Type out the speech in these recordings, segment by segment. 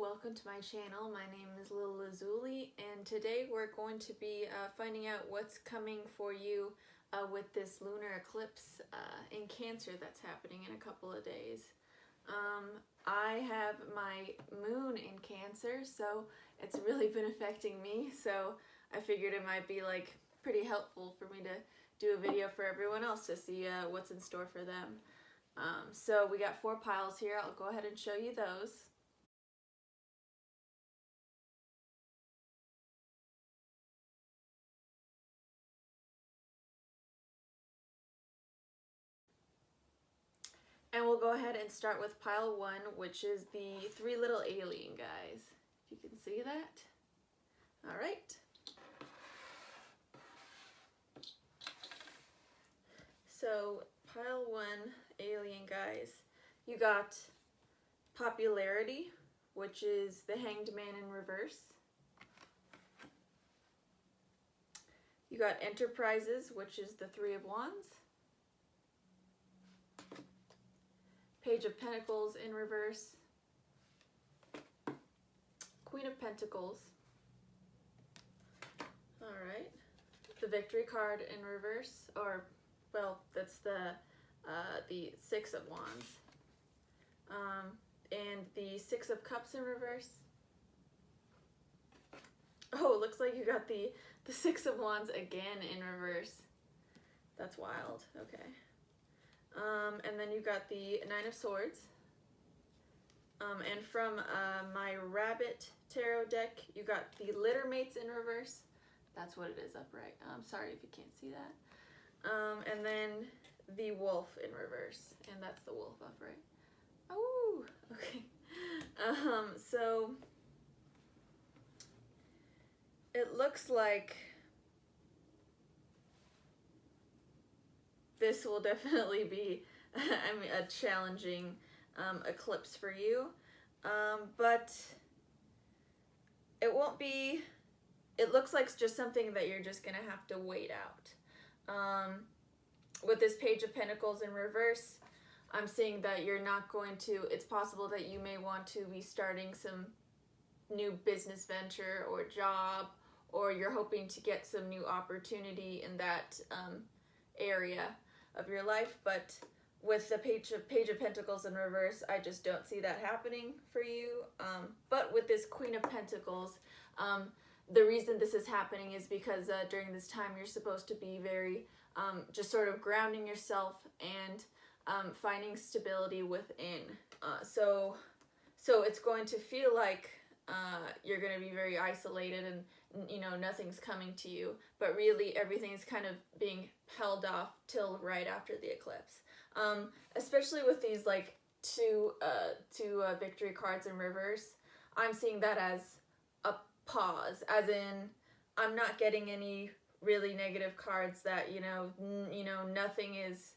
welcome to my channel. My name is Lil Lazuli, and today we're going to be finding out what's coming for you with this lunar eclipse in Cancer that's happening in a couple of days. I have my moon in Cancer, so it's really been affecting me, so I figured it might be like pretty helpful for me to do a video for everyone else to see what's in store for them. So we got 4 piles here. I'll go ahead and show you those. And we'll go ahead and start with pile 1, which is the 3 little alien guys. If you can see that. All right. So pile 1, alien guys. You got Popularity, which is the Hanged Man in reverse. You got Enterprises, which is the 3 of Wands. Page of Pentacles in reverse. Queen of Pentacles. All right. The Victory card in reverse, or well, that's the 6 of Wands. And the 6 of Cups in reverse. Oh, it looks like you got the 6 of Wands again in reverse. That's wild. Okay. And then you got the 9 of Swords. And from my Rabbit Tarot deck, you got the Littermates in reverse. That's what it is upright. I'm sorry if you can't see that. And then the Wolf in reverse, and that's the Wolf upright. Oh, okay. So it looks like this will definitely be a challenging eclipse for you, but it won't be, it looks like just something that you're just gonna have to wait out. With this Page of Pentacles in reverse, I'm seeing that you're not going to, it's possible that you may want to be starting some new business venture or job, or you're hoping to get some new opportunity in that area of your life, but with the Page of Pentacles in reverse, I just don't see that happening for you. But with this Queen of Pentacles, the reason this is happening is because during this time you're supposed to be very just sort of grounding yourself and finding stability within. So it's going to feel like you're going to be very isolated and, you know, nothing's coming to you, but really everything's kind of being held off till right after the eclipse. Especially with these like two Victory cards in reverse, I'm seeing that as a pause, as in I'm not getting any really negative cards that, you know, nothing is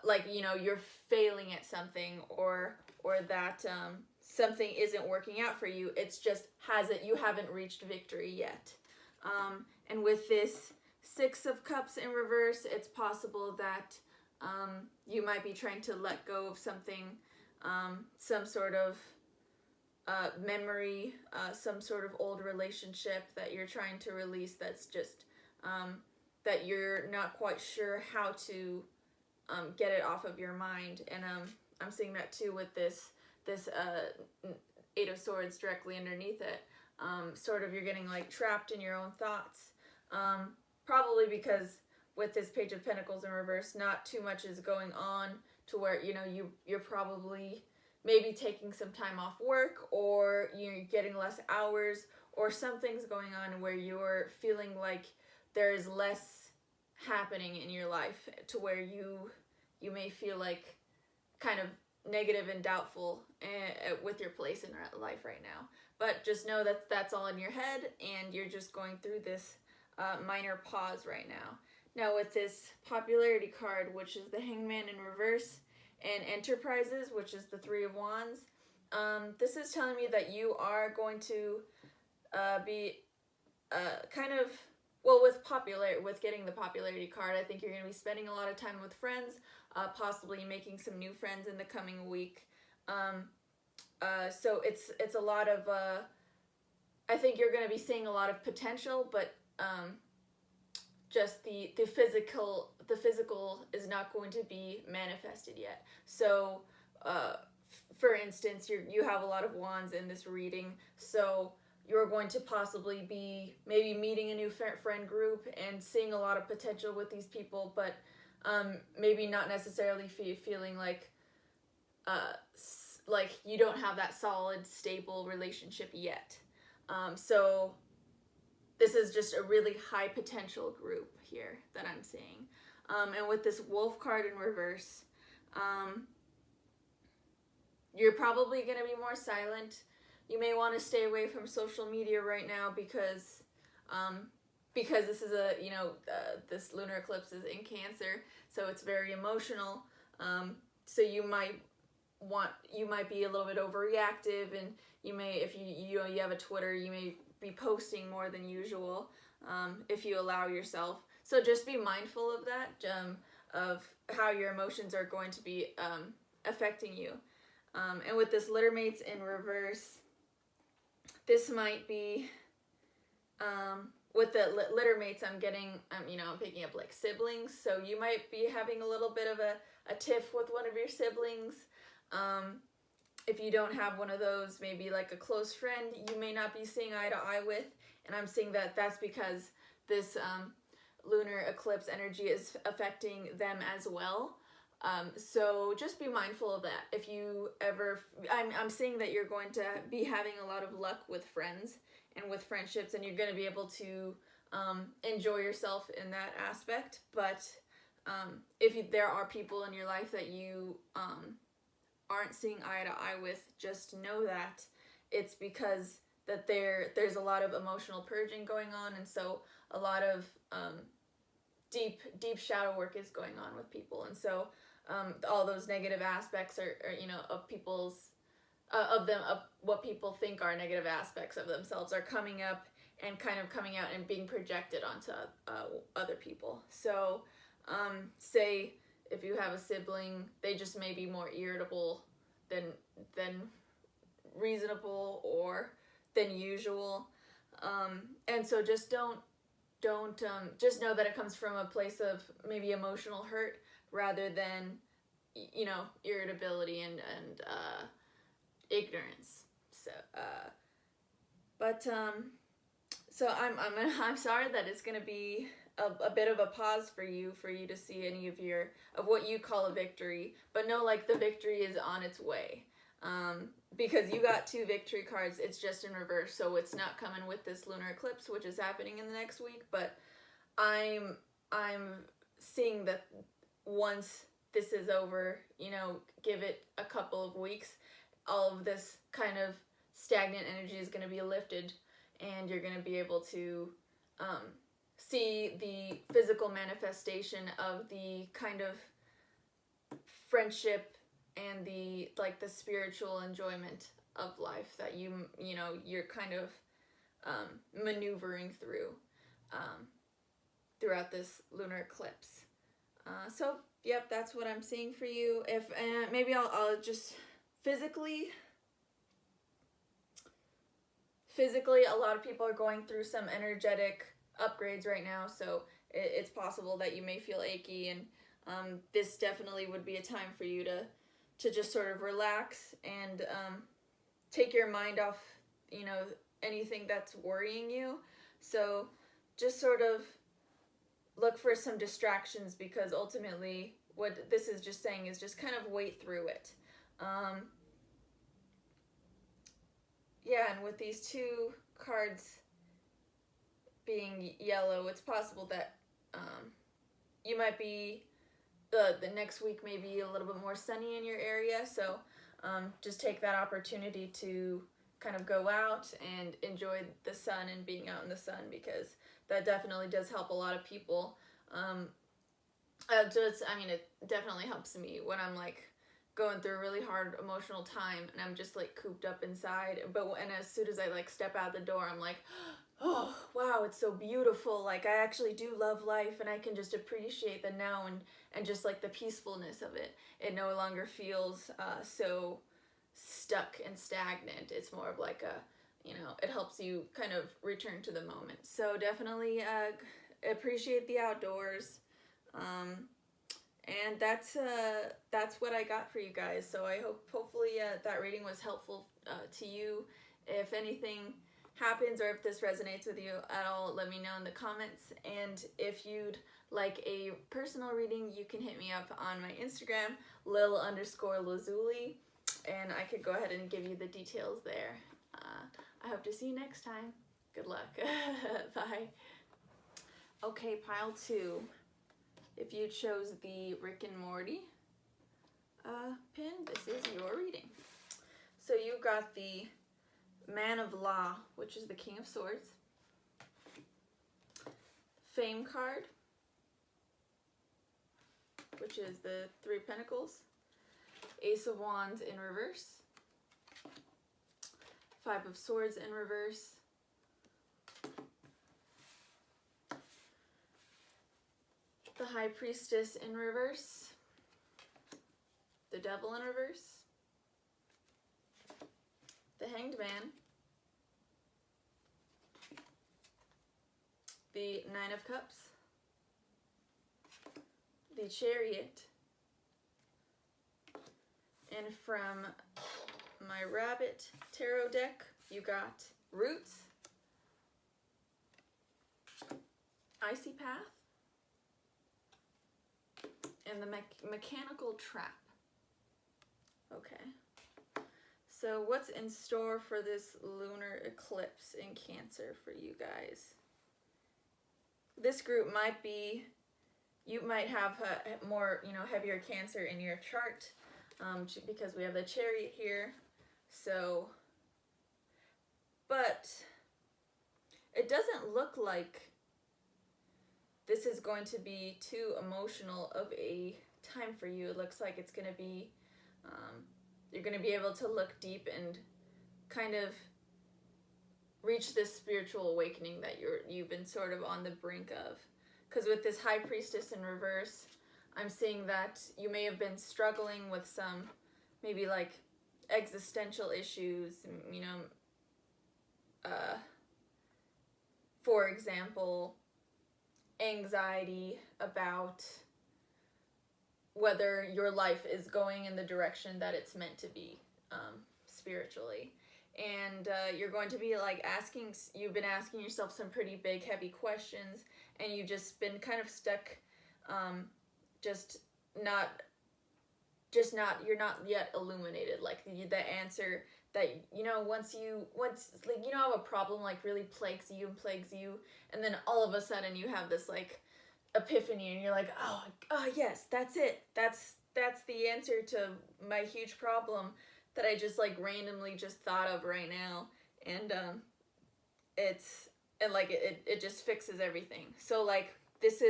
like, you know, you're failing at something, or that something isn't working out for you. It's just you haven't reached victory yet. And with this 6 of Cups in reverse, it's possible that you might be trying to let go of something, some sort of memory, some sort of old relationship that you're trying to release, that's just that you're not quite sure how to get it off of your mind. And I'm seeing that too with this 8 of Swords directly underneath it. Sort of you're getting like trapped in your own thoughts, probably because with this Page of Pentacles in reverse, not too much is going on to where, you know, you're probably maybe taking some time off work, or you're getting less hours, or something's going on where you're feeling like there's less happening in your life, to where you may feel like kind of negative and doubtful with your place in life right now. But just know that that's all in your head, and you're just going through this minor pause right now. Now with this Popularity card, which is the Hanged Man in reverse, and Enterprises, which is the 3 of Wands, this is telling me that you are going to be kind of, well, with getting the Popularity card, I think you're going to be spending a lot of time with friends, possibly making some new friends in the coming week. So it's a lot of, I think you're going to be seeing a lot of potential, but just the physical is not going to be manifested yet. So for instance, you have a lot of wands in this reading, so you're going to possibly be maybe meeting a new friend group and seeing a lot of potential with these people, but maybe not necessarily feeling like you don't have that solid, stable relationship yet. So this is just a really high potential group here that I'm seeing. And with this Wolf card in reverse, you're probably going to be more silent. You may want to stay away from social media right now because this is this lunar eclipse is in Cancer, so it's very emotional. So you might be a little bit overreactive, and you may, if you have a Twitter, you may be posting more than usual if you allow yourself. So just be mindful of that, of how your emotions are going to be affecting you. And with this littermates in reverse, this might be, with the littermates, I'm picking up like siblings. So you might be having a little bit of a tiff with one of your siblings. If you don't have one of those, maybe like a close friend, you may not be seeing eye to eye with. And I'm seeing that that's because this lunar eclipse energy is affecting them as well. So just be mindful of that. If you ever, I'm seeing that you're going to be having a lot of luck with friends and with friendships, and you're going to be able to enjoy yourself in that aspect. But if there are people in your life that you aren't seeing eye to eye with, just know that it's because that there's a lot of emotional purging going on, and so a lot of deep shadow work is going on with people, and so all those negative aspects are of people's of what people think are negative aspects of themselves are coming up and kind of coming out and being projected onto other people. So say if you have a sibling, they just may be more irritable than reasonable or than usual, and so just don't just know that it comes from a place of maybe emotional hurt rather than irritability and ignorance. So so I'm sorry that it's gonna be a bit of a pause for you to see any of what you call a victory, but know like the victory is on its way. Because you got 2 victory cards, it's just in reverse, so it's not coming with this lunar eclipse, which is happening in the next week. But I'm seeing that once this is over, give it a couple of weeks, all of this kind of stagnant energy is going to be lifted, and you're going to be able to see the physical manifestation of the kind of friendship and the spiritual enjoyment of life that you're kind of maneuvering through throughout this lunar eclipse. So yep, that's what I'm seeing for you. If maybe I'll just physically, a lot of people are going through some energetic upgrades right now, so it's possible that you may feel achy, and this definitely would be a time for you to just sort of relax and take your mind off, anything that's worrying you. So just sort of look for some distractions, because ultimately what this is just saying is just kind of wait through it. Yeah, and with these 2 cards being yellow, it's possible that you might be the next week may be a little bit more sunny in your area, so just take that opportunity to kind of go out and enjoy the sun and being out in the sun, because that definitely does help a lot of people. It definitely helps me when I'm like going through a really hard emotional time and I'm just like cooped up inside, and as soon as I like step out the door, I'm like, oh wow, it's so beautiful, like I actually do love life, and I can just appreciate the now and just like the peacefulness of it. It no longer feels so stuck and stagnant. It's more of like a, it helps you kind of return to the moment. So definitely appreciate the outdoors. And that's what I got for you guys. So I hopefully that reading was helpful to you. If anything happens or if this resonates with you at all, let me know in the comments. And if you'd like a personal reading, you can hit me up on my Instagram, lil_lazuli, and I could go ahead and give you the details there. I hope to see you next time. Good luck. Bye. Okay, pile 2. If you chose the Rick and Morty pin, this is your reading. So you got the Man of Law, which is the King of Swords, Fame card, which is the 3 Pentacles, Ace of Wands in reverse, 5 of Swords in reverse, the High Priestess in reverse, the Devil in reverse, the Hanged Man, the 9 of Cups, the Chariot, and from my Rabbit Tarot deck, you got Roots, Icy Path, and the Mechanical Trap. Okay. So what's in store for this lunar eclipse in Cancer for you guys? This group might be, you might have more, heavier Cancer in your chart because we have the Chariot here. So, but it doesn't look like this is going to be too emotional of a time for you. It looks like it's going to be, you're going to be able to look deep and kind of reach this spiritual awakening that you've been sort of on the brink of. Because with this High Priestess in reverse, I'm seeing that you may have been struggling with some maybe like existential issues, for example, anxiety about whether your life is going in the direction that it's meant to be spiritually. And you're going to be like you've been asking yourself some pretty big, heavy questions, and you've just been kind of stuck, you're not yet illuminated, like the answer that, once how a problem like really plagues you, and then all of a sudden you have this like epiphany and you're like, oh yes, that's it. That's the answer to my huge problem that I just like randomly just thought of right now. And it just fixes everything. So like this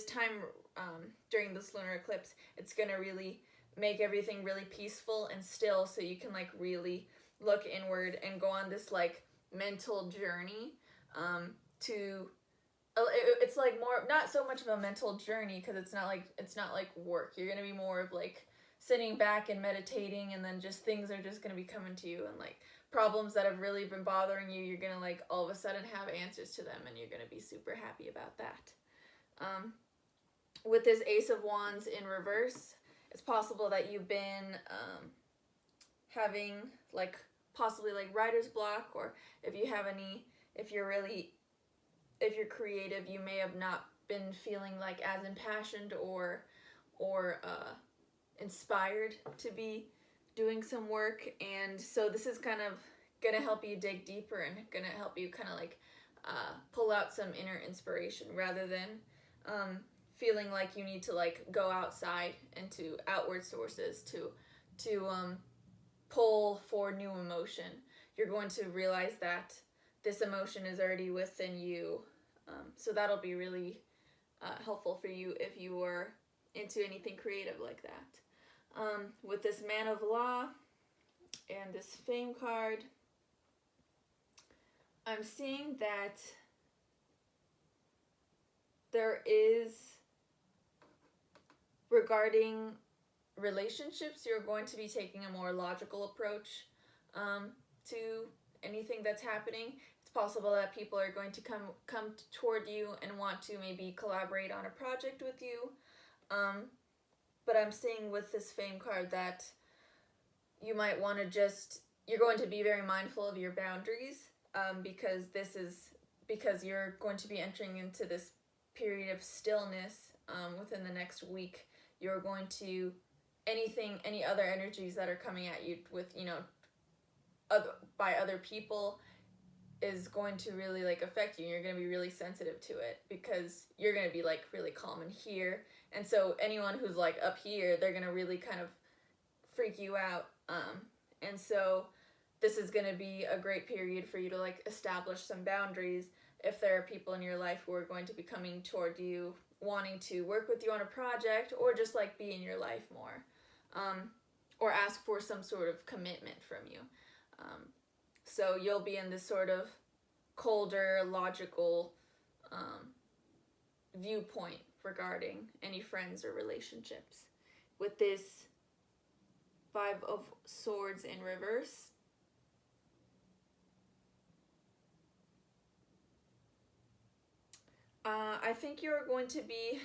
time during this lunar eclipse, it's gonna really make everything really peaceful and still, so you can like really look inward and go on this like mental journey it's like more, not so much of a mental journey because it's not like work. You're gonna be more of like sitting back and meditating, and then just things are just gonna be coming to you, and like problems that have really been bothering you, you're gonna like all of a sudden have answers to them, and you're gonna be super happy about that. With this Ace of Wands in reverse, it's possible that you've been having like possibly like writer's block, or if you're creative, you may have not been feeling like as impassioned or inspired to be doing some work. And so this is kind of gonna help you dig deeper and gonna help you kind of like pull out some inner inspiration, rather than feeling like you need to like go outside into outward sources to pull for new emotion. You're going to realize that this emotion is already within you. So that'll be really helpful for you if you are into anything creative like that. With this Man of Law and this Fame card, I'm seeing that there is, regarding relationships, you're going to be taking a more logical approach to anything that's happening. It's possible that people are going to come toward you and want to maybe collaborate on a project with you. But I'm seeing with this Fame card that you might want to you're going to be very mindful of your boundaries, because you're going to be entering into this period of stillness within the next week. You're going to, any other energies that are coming at you with, by other people is going to really like affect you, and you're going to be really sensitive to it, because you're going to be like really calm in here, and so anyone who's like up here, they're going to really kind of freak you out, and so this is going to be a great period for you to like establish some boundaries if there are people in your life who are going to be coming toward you, wanting to work with you on a project, or just like be in your life more, or ask for some sort of commitment from you. So you'll be in this sort of colder, logical viewpoint regarding any friends or relationships. With this Five of Swords in reverse, I think you're going to be,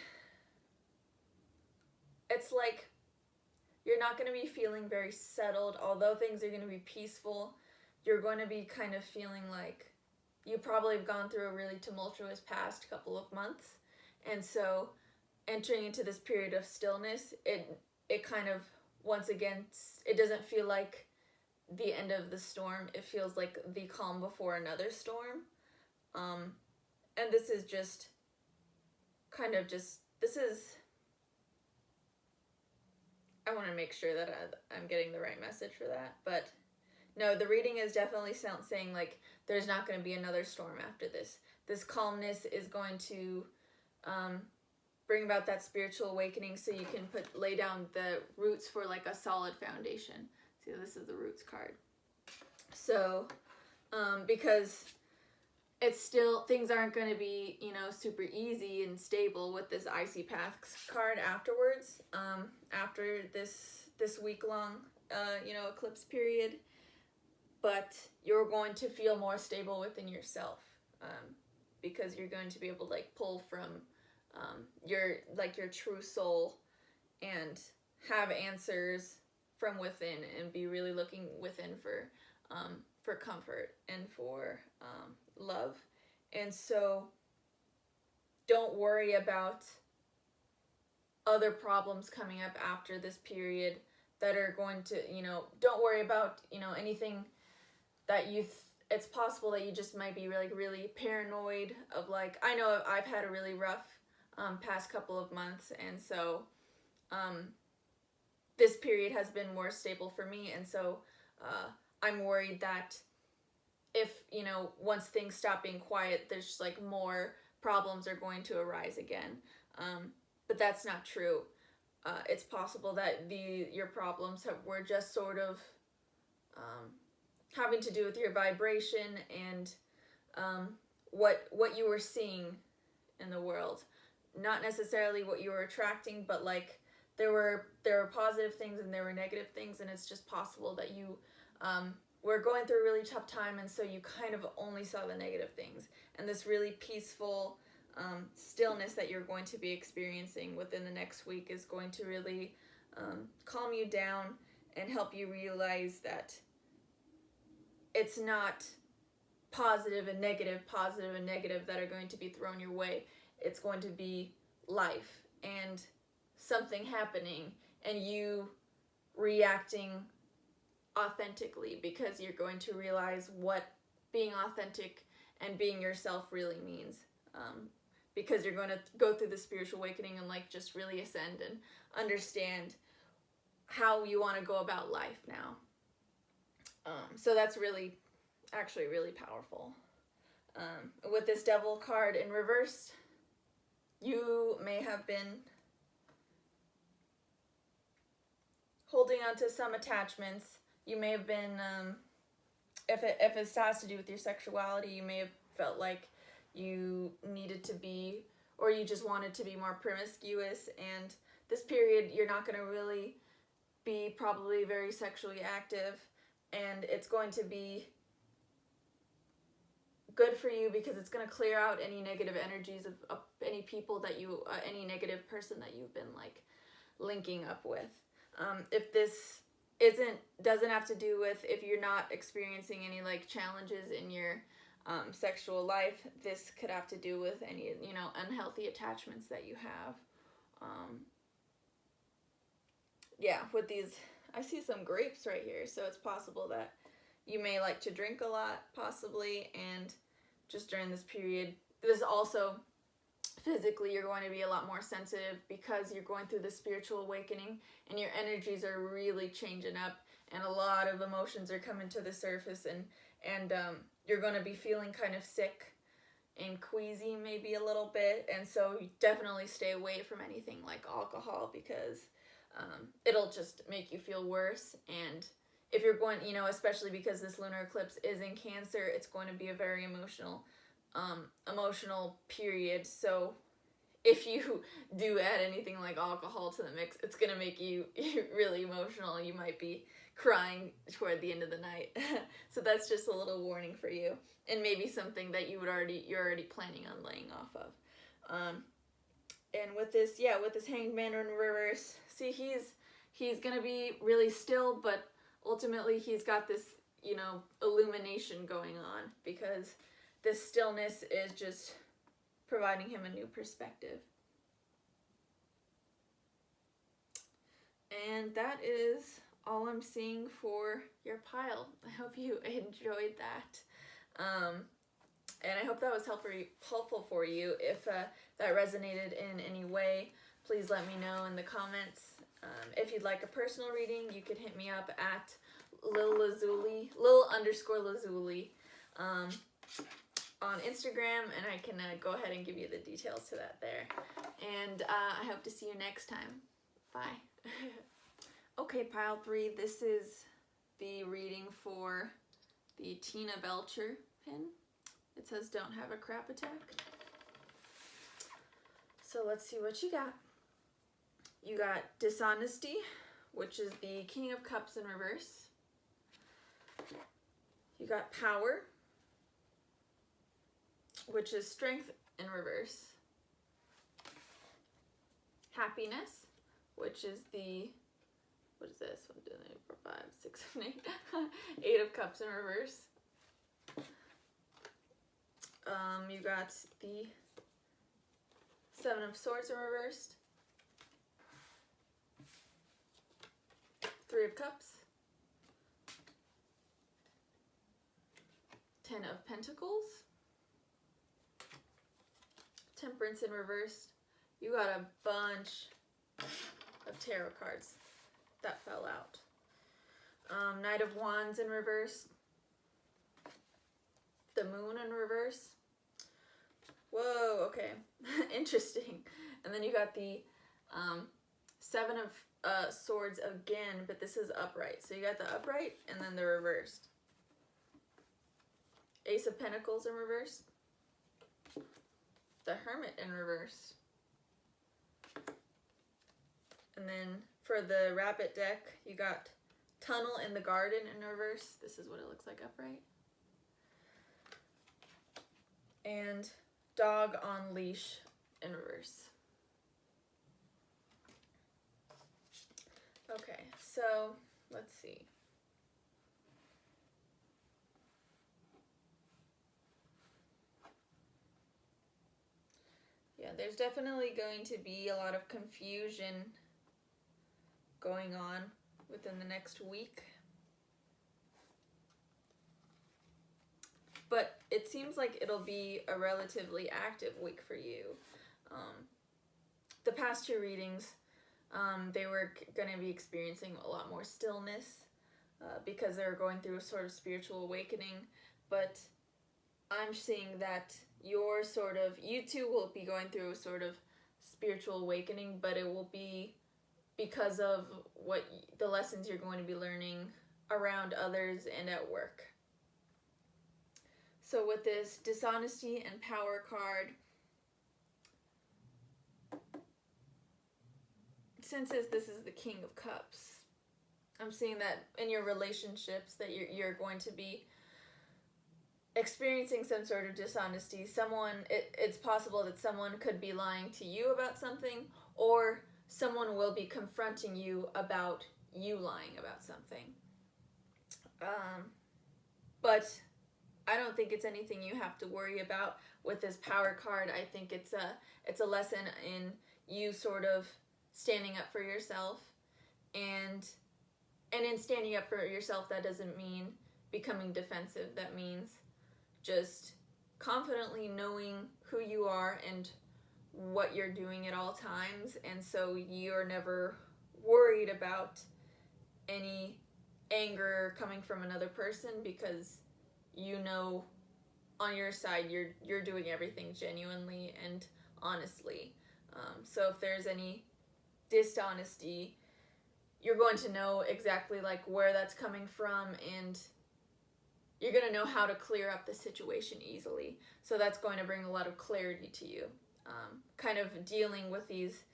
it's like you're not going to be feeling very settled. Although things are going to be peaceful, you're going to be kind of feeling like you probably have gone through a really tumultuous past couple of months, and so entering into this period of stillness, it kind of, once again, it doesn't feel like the end of the storm. It feels like the calm before another storm. And this is just kind of I want to make sure that I'm getting the right message for that. But no, the reading is definitely saying like there's not going to be another storm after this. This calmness is going to bring about that spiritual awakening, so you can lay down the roots for like a solid foundation. See, this is the Roots card. So, because it's still, things aren't going to be, super easy and stable with this Icy Paths card afterwards, after this week-long, eclipse period. But you're going to feel more stable within yourself, because you're going to be able to, like, pull from your true soul and have answers from within, and be really looking within for comfort and for love. And so don't worry about other problems coming up after this period that are going to, don't worry about, anything that it's possible that you just might be really paranoid of, like, I know I've had a really rough past couple of months, and so this period has been more stable for me, and so I'm worried that if, once things stop being quiet, there's just like more problems are going to arise again. But that's not true. It's possible that your problems were just sort of having to do with your vibration and what you were seeing in the world. Not necessarily what you were attracting, but like there were positive things and there were negative things, and it's just possible that you were going through a really tough time, and so you kind of only saw the negative things. And this really peaceful stillness that you're going to be experiencing within the next week is going to really calm you down and help you realize that it's not positive and negative that are going to be thrown your way. It's going to be life and something happening and you reacting authentically, because you're going to realize what being authentic and being yourself really means, because you're going to go through the spiritual awakening and like just really ascend and understand how you want to go about life now. So that's actually really powerful. With this Devil card in reverse, you may have been holding on to some attachments. You may have been, if it has to do with your sexuality, you may have felt like you needed to be, or you just wanted to be more promiscuous, and this period you're not going to really be probably very sexually active, and it's going to be good for you because it's going to clear out any negative energies of any people that you, any negative person that you've been like linking up with. If this doesn't have to do with if you're not experiencing any like challenges in your sexual life, this could have to do with any, you know, unhealthy attachments that you have. Yeah, with these, I see some grapes right here, so it's possible that you may like to drink a lot, possibly, and just during this period, this also, physically, you're going to be a lot more sensitive because you're going through the spiritual awakening, and your energies are really changing up, and a lot of emotions are coming to the surface, and you're going to be feeling kind of sick and queasy maybe a little bit, and so you definitely stay away from anything like alcohol because it'll just make you feel worse. And if you're going, you know, especially because this lunar eclipse is in Cancer, it's going to be a very emotional period. So if you do add anything like alcohol to the mix, it's going to make you really emotional. You might be crying toward the end of the night. So that's just a little warning for you, and maybe something that you're already planning on laying off of. And with this, yeah, with this Hanged Man in reverse, see, he's gonna be really still, but ultimately he's got this, you know, illumination going on because this stillness is just providing him a new perspective. And that is all I'm seeing for your pile. I hope you enjoyed that. And I hope that was helpful for you. If that resonated in any way, please let me know in the comments. If you'd like a personal reading, you can hit me up at Lil_Lazuli on Instagram, and I can go ahead and give you the details to that there. And I hope to see you next time. Bye. Okay, pile 3, this is the reading for the Tina Belcher pin. It says, don't have a crap attack. So let's see what you got. You got Dishonesty, which is the King of Cups in reverse. You got Power, which is Strength in reverse. Happiness, which is the, what is this? 1, 2, 3, 4, 5, 6, 7, 8. 8 of Cups in reverse. You got the 7 of Swords in reverse. 3 of Cups. 10 of Pentacles. Temperance in reverse. You got a bunch of tarot cards that fell out. Knight of Wands in reverse. The Moon in reverse. Whoa, okay. Interesting. And then you got the 7 of Swords again, but this is upright. So you got the upright and then the reversed. Ace of Pentacles in reverse. The Hermit in reverse. And then for the Rabbit deck, you got Tunnel in the Garden in reverse. This is what it looks like upright. And Dog on Leash in reverse. Okay, so let's see. Yeah, there's definitely going to be a lot of confusion going on within the next week. But it seems like it'll be a relatively active week for you. The past 2 readings, they were going to be experiencing a lot more stillness because they were going through a sort of spiritual awakening. But I'm seeing that you too will be going through a sort of spiritual awakening, but it will be because of the lessons you're going to be learning around others and at work. So with this Dishonesty and Power card, since this is the King of Cups, I'm seeing that in your relationships that you're going to be experiencing some sort of dishonesty. It's possible that someone could be lying to you about something, or someone will be confronting you about you lying about something. But I don't think it's anything you have to worry about with this power card. I think it's a lesson in you sort of standing up for yourself, and in standing up for yourself, that doesn't mean becoming defensive. That means just confidently knowing who you are and what you're doing at all times, and so you're never worried about any anger coming from another person, because you know on your side you're doing everything genuinely and honestly. So if there's any dishonesty, you're going to know exactly like where that's coming from, and you're going to know how to clear up the situation easily. So that's going to bring a lot of clarity to you, kind of dealing with these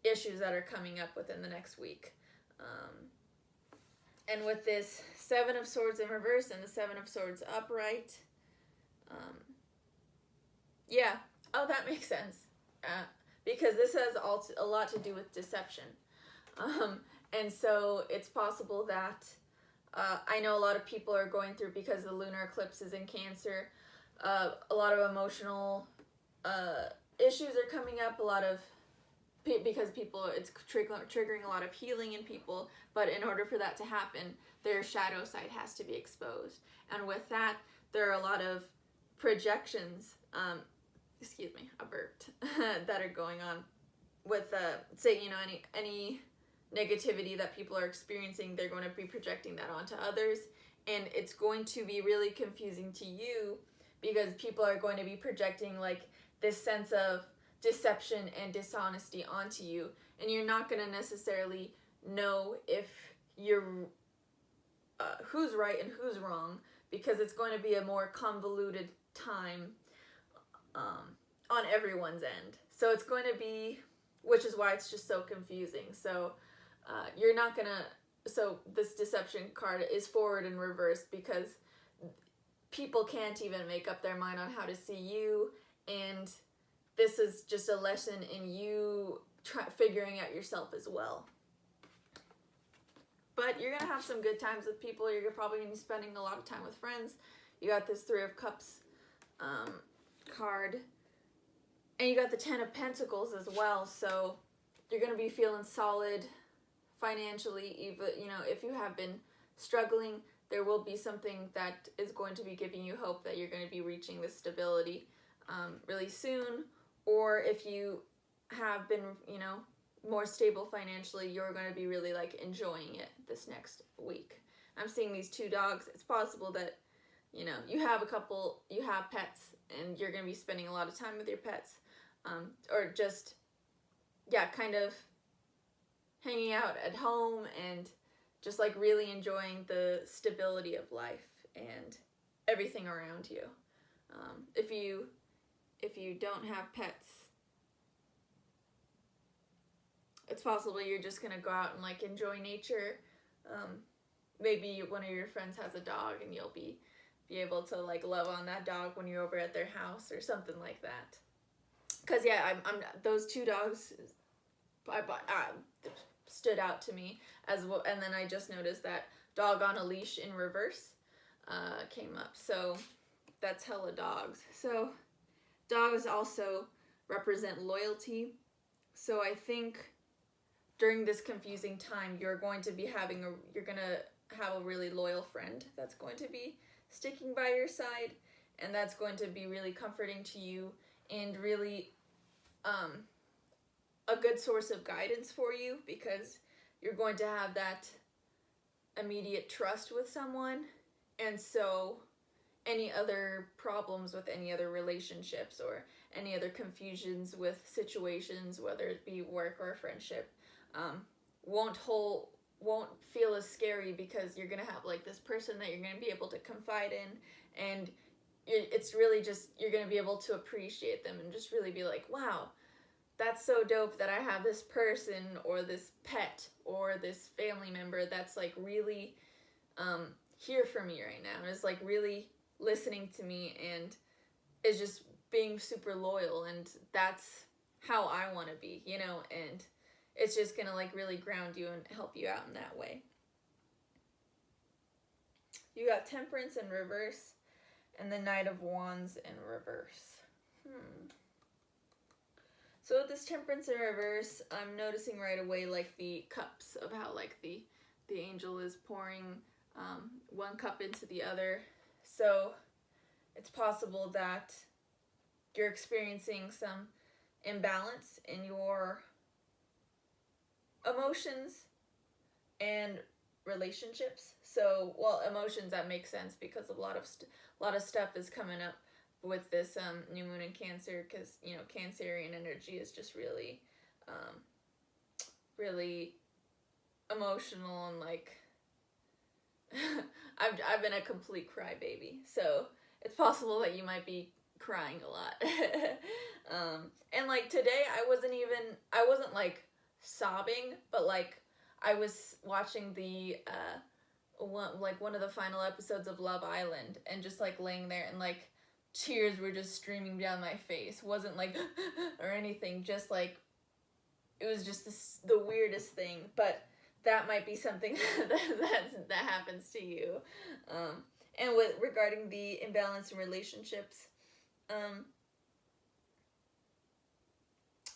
issues that are coming up within the next week. And with this Seven of Swords in reverse and the Seven of Swords upright, yeah, oh, that makes sense. Because this has a lot to do with deception. And so it's possible that I know a lot of people are going through, because the lunar eclipse is in Cancer, a lot of emotional issues are coming up, because people, it's triggering a lot of healing in people, but in order for that to happen, their shadow side has to be exposed. And with that, there are a lot of projections, excuse me, I burped, that are going on with, say, any negativity that people are experiencing, they're going to be projecting that onto others, and it's going to be really confusing to you, because people are going to be projecting like this sense of deception and dishonesty onto you, and you're not going to necessarily know if you're who's right and who's wrong, because it's going to be a more convoluted time on everyone's end. So it's going to be, which is why it's just so confusing. So you're not gonna, so this deception card is forward and reverse, because people can't even make up their mind on how to see you, and this is just a lesson in you figuring out yourself as well. But you're gonna have some good times with people. You're probably gonna be spending a lot of time with friends. You got this Three of Cups card, and you got the Ten of Pentacles as well. So you're gonna be feeling solid financially. Even, if you have been struggling, there will be something that is going to be giving you hope that you're going to be reaching this stability really soon. Or if you have been, more stable financially, you're going to be really like enjoying it this next week. I'm seeing these two dogs. It's possible that, you have pets, and you're going to be spending a lot of time with your pets, or just, kind of hanging out at home and just like really enjoying the stability of life and everything around you. If you don't have pets, it's possible you're just gonna go out and like enjoy nature. Maybe one of your friends has a dog, and you'll be able to like love on that dog when you're over at their house or something like that. Cause I'm those two dogs stood out to me as well, and then I just noticed that dog on a leash in reverse came up. So that's hella dogs. So dogs also represent loyalty. So I think during this confusing time, you're going to have a really loyal friend that's going to be sticking by your side, and that's going to be really comforting to you, and really a good source of guidance for you, because you're going to have that immediate trust with someone. And so any other problems with any other relationships or any other confusions with situations, whether it be work or a friendship, won't feel as scary, because you're gonna have like this person that you're gonna be able to confide in, and it's really just, you're gonna be able to appreciate them and just really be like, wow, that's so dope that I have this person or this pet or this family member that's like really here for me right now, and is like really listening to me and is just being super loyal, and that's how I want to be, you know, and it's just gonna like really ground you and help you out in that way. You got Temperance in reverse and the Knight of Wands in reverse. So with this Temperance in reverse, I'm noticing right away like the cups of how like the angel is pouring one cup into the other. So it's possible that you're experiencing some imbalance in your emotions and relationships. So, well, emotions, that makes sense because a lot of stuff is coming up with this new moon in Cancer, because you know Cancerian energy is just really really emotional, and like I've been a complete crybaby, so it's possible that you might be crying a lot. And like today I wasn't like sobbing, but like I was watching the one of the final episodes of Love Island, and just like laying there, and like tears were just streaming down my face. Wasn't like or anything, just like it was just the weirdest thing. But that might be something that happens to you. And with regarding the imbalance in relationships,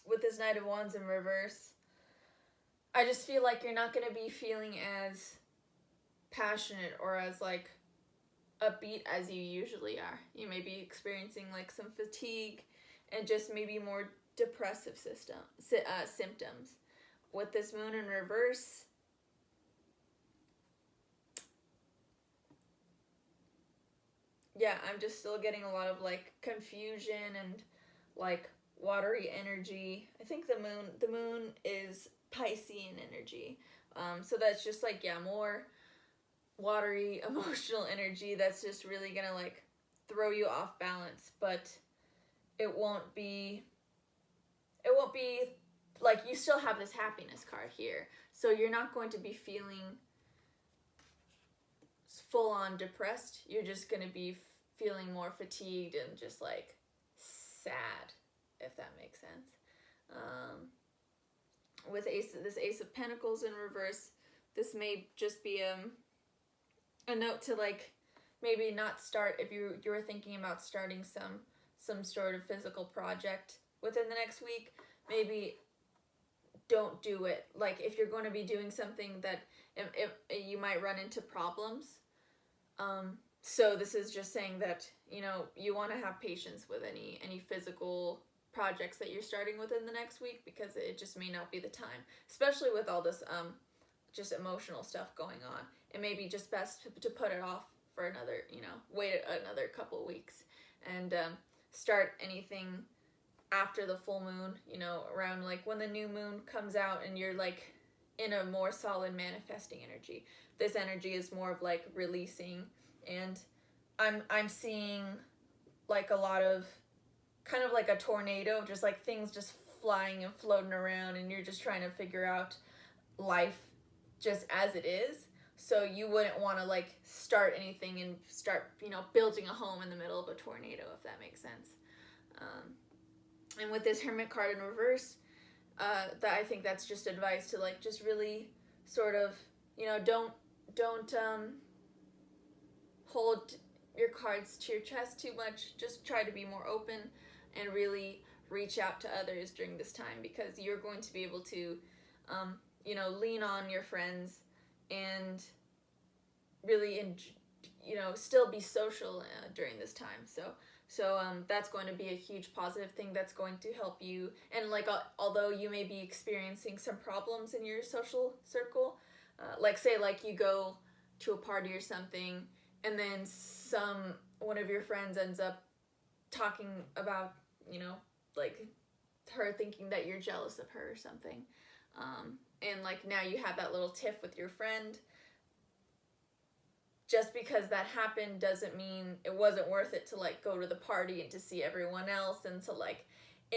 with this Knight of Wands in reverse, I just feel like you're not going to be feeling as passionate or as like upbeat as you usually are. You may be experiencing like some fatigue and just maybe more depressive symptoms. With this moon in reverse, yeah, I'm just still getting a lot of like confusion and like watery energy. I think the moon is Piscean energy. So that's just like, yeah, more watery emotional energy that's just really gonna like throw you off balance. But it won't be like, you still have this happiness card here, so you're not going to be feeling full on depressed. You're just going to be feeling more fatigued and just like sad, if that makes sense. With this Ace of Pentacles in reverse, this may just be a note to like maybe not start, if you're thinking about starting some sort of physical project within the next week, maybe don't do it. Like if you're going to be doing something that if you might run into problems. So this is just saying that, you know, you want to have patience with any physical projects that you're starting within the next week, because it just may not be the time, especially with all this just emotional stuff going on. It may be just best to put it off for another, you know, wait another couple weeks and start anything after the full moon, you know, around like when the new moon comes out and you're like in a more solid manifesting energy. This energy is more of like releasing, and I'm seeing like a lot of kind of like a tornado, just like things just flying and floating around, and you're just trying to figure out life just as it is. So you wouldn't want to like start anything and start, you know, building a home in the middle of a tornado, if that makes sense. And with this Hermit card in reverse, that I think that's just advice to like just really sort of, you know, don't hold your cards to your chest too much. Just try to be more open and really reach out to others during this time, because you're going to be able to, you know, lean on your friends and really, you know, still be social during this time. So that's going to be a huge positive thing that's going to help you. And like, although you may be experiencing some problems in your social circle, like say like you go to a party or something, and then one of your friends ends up talking about, you know, like her thinking that you're jealous of her or something. And like now you have that little tiff with your friend. Just because that happened doesn't mean it wasn't worth it to like go to the party and to see everyone else and to like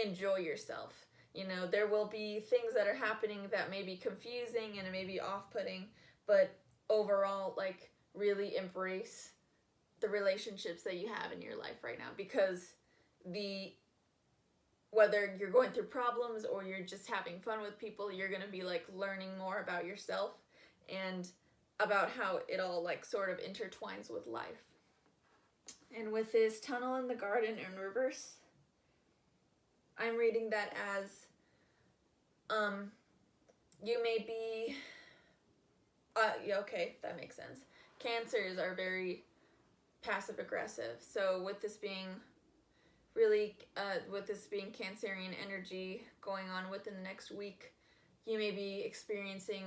enjoy yourself. You know, there will be things that are happening that may be confusing and it may be off-putting, but overall, like, really embrace the relationships that you have in your life right now, because whether you're going through problems or you're just having fun with people, you're going to be like learning more about yourself and about how it all like sort of intertwines with life. And with this Tunnel in the Garden in reverse, I'm reading that as you may be yeah, okay, that makes sense. Cancers are very passive aggressive. So with this being Cancerian energy going on within the next week, you may be experiencing,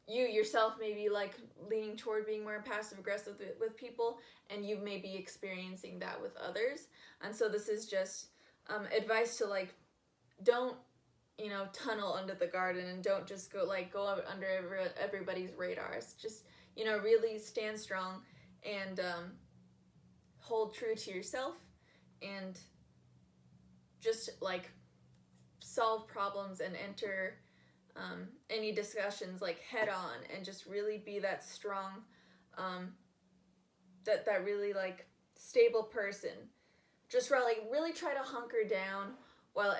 you yourself may be like leaning toward being more passive aggressive with people, and you may be experiencing that with others. And so this is just advice to like, don't, you know, tunnel under the garden, and don't just go under everybody's radars. Just, you know, really stand strong and hold true to yourself, and just like solve problems and enter any discussions like head on, and just really be that strong, that really like stable person. Just really try to hunker down while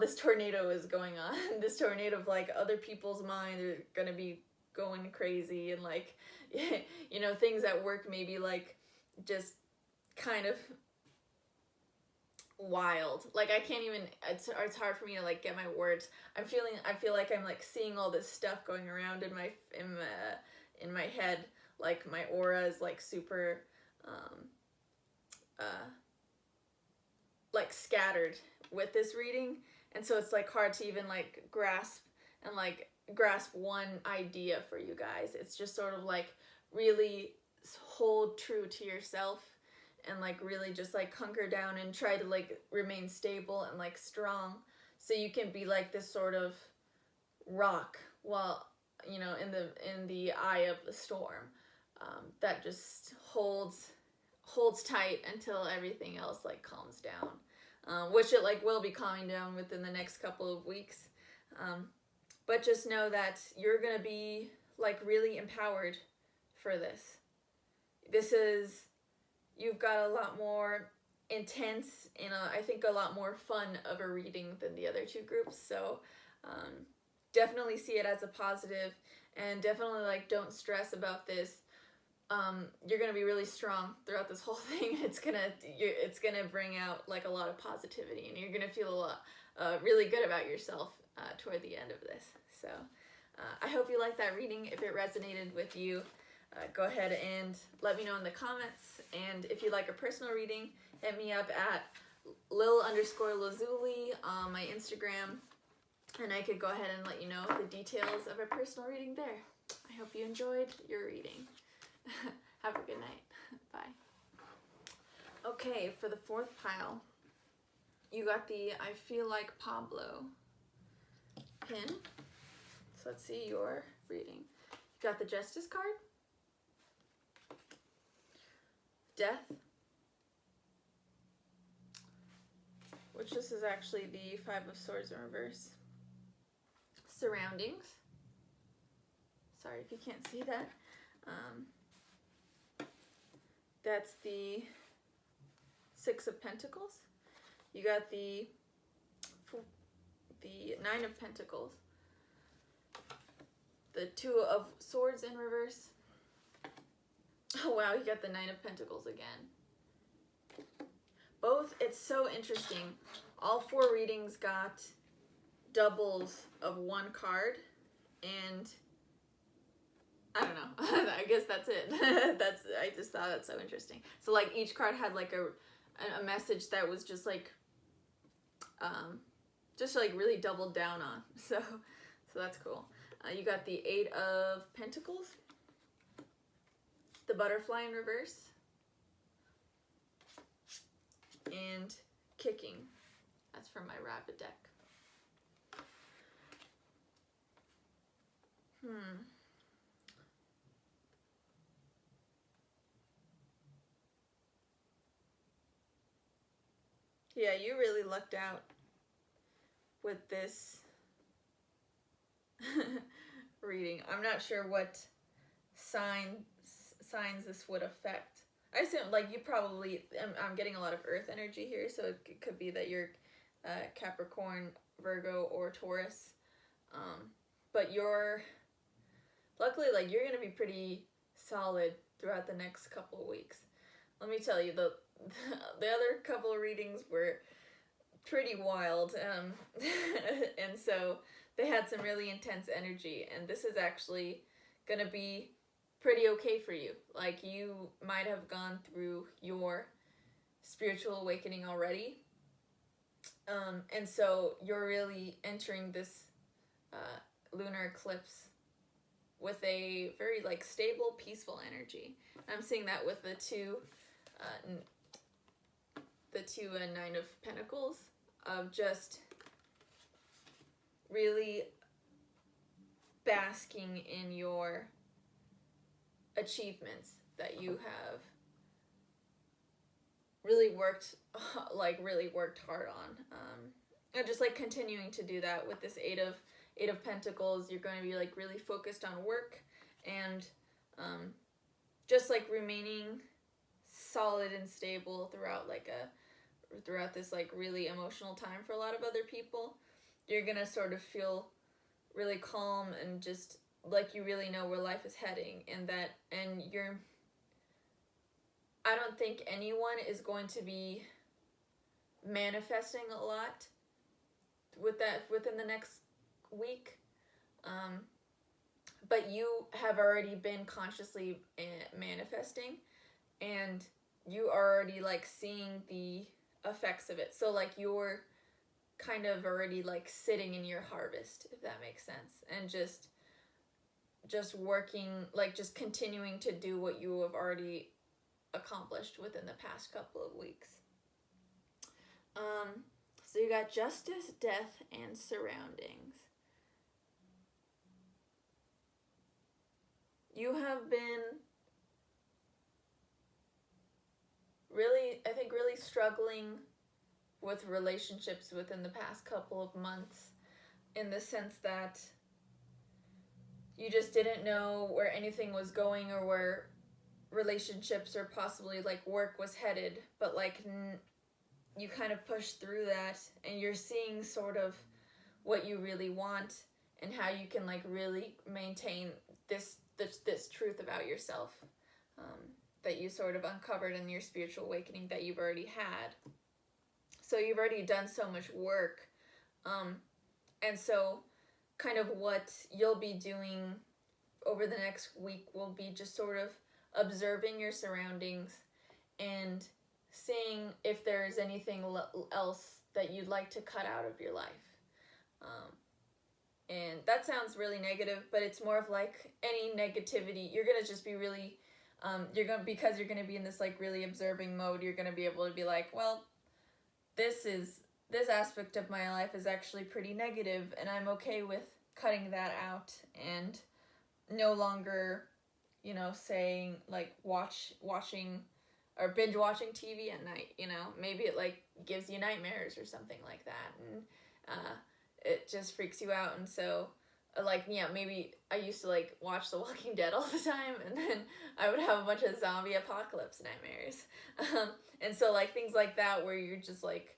this tornado is going on. This tornado of like other people's minds are gonna be going crazy, and like, you know, things at work maybe like just kind of wild. Like I can't even, it's hard for me to like get my words. I feel like I'm like seeing all this stuff going around in my head. Like my aura is like super like scattered with this reading, and so it's like hard to even like grasp one idea for you guys. It's just sort of like really hold true to yourself, and like really just like hunker down and try to like remain stable and like strong, so you can be like this sort of rock while, you know, in the eye of the storm, that just holds tight until everything else like calms down, which it like will be calming down within the next couple of weeks. But just know that you're gonna be like really empowered for this. You've got a lot more intense and I think a lot more fun of a reading than the other two groups. So definitely see it as a positive, and definitely like don't stress about this. You're gonna be really strong throughout this whole thing. It's gonna bring out like a lot of positivity, and you're gonna feel a lot really good about yourself toward the end of this. So I hope you liked that reading. If it resonated with you, go ahead and let me know in the comments. And if you'd like a personal reading, hit me up at lil_lazuli on my Instagram, and I could go ahead and let you know the details of a personal reading there. I hope you enjoyed your reading. Have a good night. Bye. Okay, for the fourth pile, you got the I Feel Like Pablo pin. So let's see your reading. You got the Justice card, Death, which this is actually the Five of Swords in reverse, Surroundings. Sorry if you can't see that. That's the Six of Pentacles. You got the Nine of Pentacles, the Two of Swords in reverse. Oh wow, you got the Nine of Pentacles again. Both, it's so interesting. All four readings got doubles of one card, and I don't know. I guess that's it. I just thought that's so interesting. So like each card had like a message that was just like really doubled down on. So that's cool. You got the Eight of Pentacles, the Butterfly in reverse, and Kicking. That's from my Rapid deck. Yeah, you really lucked out with this reading. I'm not sure what signs this would affect. I assume, like, you probably, I'm getting a lot of earth energy here, so it could be that you're Capricorn, Virgo, or Taurus. But luckily, like, you're going to be pretty solid throughout the next couple of weeks. Let me tell you, the other couple of readings were pretty wild, and so they had some really intense energy, and this is actually going to be pretty okay for you. Like, you might have gone through your spiritual awakening already, and so you're really entering this lunar eclipse with a very, like, stable, peaceful energy. I'm seeing that with the two Nine of Pentacles, of just really basking in your achievements that you have really worked hard on, and just, like, continuing to do that with this Eight of Pentacles. You're going to be, like, really focused on work, and just, like, remaining solid and stable throughout this, like, really emotional time for a lot of other people. You're gonna sort of feel really calm and just like you really know where life is heading, and I don't think anyone is going to be manifesting a lot with that within the next week, but you have already been consciously manifesting, and you are already, like, seeing the effects of it. So, like, you're kind of already, like, sitting in your harvest, if that makes sense, and just working, like, just continuing to do what you have already accomplished within the past couple of weeks. So you got Justice, Death, and Surroundings. You have been really struggling with relationships within the past couple of months, in the sense that you just didn't know where anything was going, or where relationships or possibly, like, work was headed, but, like, you kind of pushed through that, and you're seeing sort of what you really want and how you can, like, really maintain this truth about yourself, that you sort of uncovered in your spiritual awakening that you've already had. So you've already done so much work, and so kind of what you'll be doing over the next week will be just sort of observing your surroundings and seeing if there's anything else that you'd like to cut out of your life. And that sounds really negative, but it's more of, like, any negativity, you're gonna just be really, because you're gonna be in this, like, really observing mode, you're gonna be able to be like, well, this aspect of my life is actually pretty negative, and I'm okay with cutting that out and no longer, saying, like, watching or binge watching TV at night, maybe it, like, gives you nightmares or something like that, and it just freaks you out. And so, like, yeah, maybe I used to, like, watch The Walking Dead all the time, and then I would have a bunch of zombie apocalypse nightmares. And so, like, things like that, where you're just, like,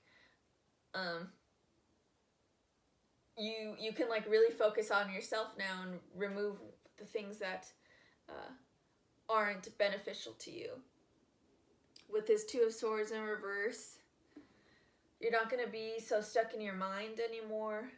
you can, like, really focus on yourself now and remove the things that aren't beneficial to you. With this Two of Swords in reverse, you're not going to be so stuck in your mind anymore.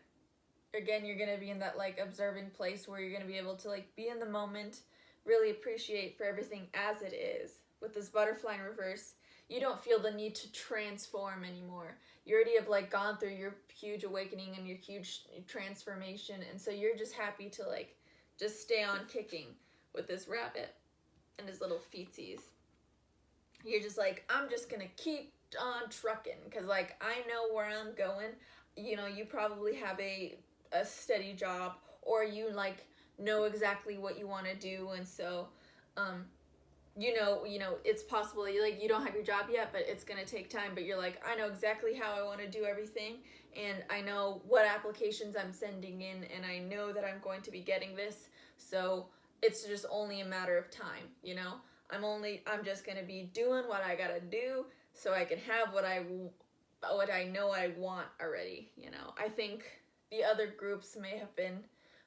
Again, you're going to be in that, like, observing place where you're going to be able to, like, be in the moment, really appreciate for everything as it is. With this Butterfly in reverse, you don't feel the need to transform anymore. You already have, like, gone through your huge awakening and your huge transformation, and so you're just happy to, like, just stay on kicking with this rabbit and his little feetsies. You're just like, I'm just gonna keep on trucking, because, like, I know where I'm going. You probably have a steady job, or you, like, know exactly what you want to do, and so it's possible like you don't have your job yet, but it's gonna take time. But you're like, I know exactly how I want to do everything, and I know what applications I'm sending in, and I know that I'm going to be getting this. So it's just only a matter of time. I'm just gonna be doing what I gotta do so I can have what I know I want already. I think the other groups may have been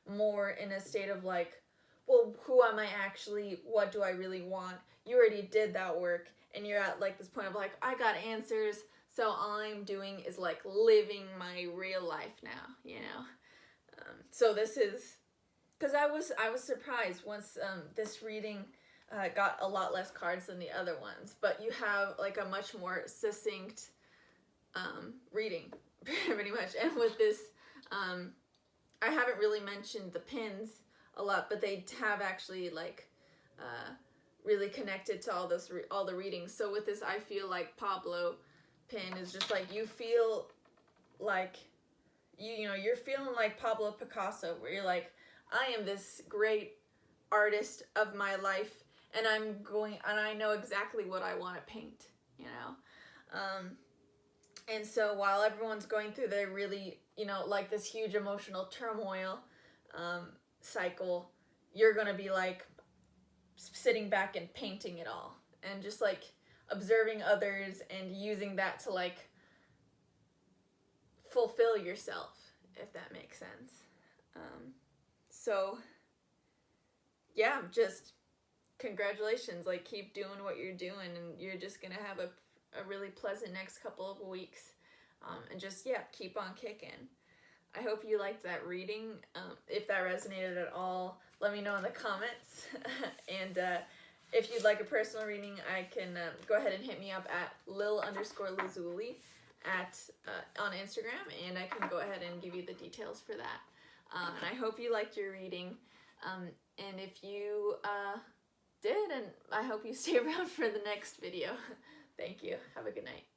more in a state of like, well, who am I actually? What do I really want? You already did that work, and you're at like this point of like, I got answers, so all I'm doing is like living my real life now. So this is because I was surprised once this reading got a lot less cards than the other ones, but you have like a much more succinct reading, pretty much. And with this, I haven't really mentioned the pins a lot, but they have actually like really connected to all the readings. So with this, I feel like Pablo pin is just like you feel like you're feeling like Pablo Picasso, where you're like, I am this great artist of my life, and I know exactly what I want to paint. And so while everyone's going through their really like this huge emotional turmoil cycle, you're gonna be like sitting back and painting it all, and just like observing others and using that to like fulfill yourself, if that makes sense. So yeah, just congratulations, like keep doing what you're doing, and you're just gonna have a really pleasant next couple of weeks, and just keep on kicking. I hope you liked that reading. If that resonated at all, let me know in the comments. And if you'd like a personal reading, I can go ahead and hit me up at lil_lazuli on Instagram, and I can go ahead and give you the details for that. And I hope you liked your reading. And if you did, and I hope you stay around for the next video. Thank you. Have a good night.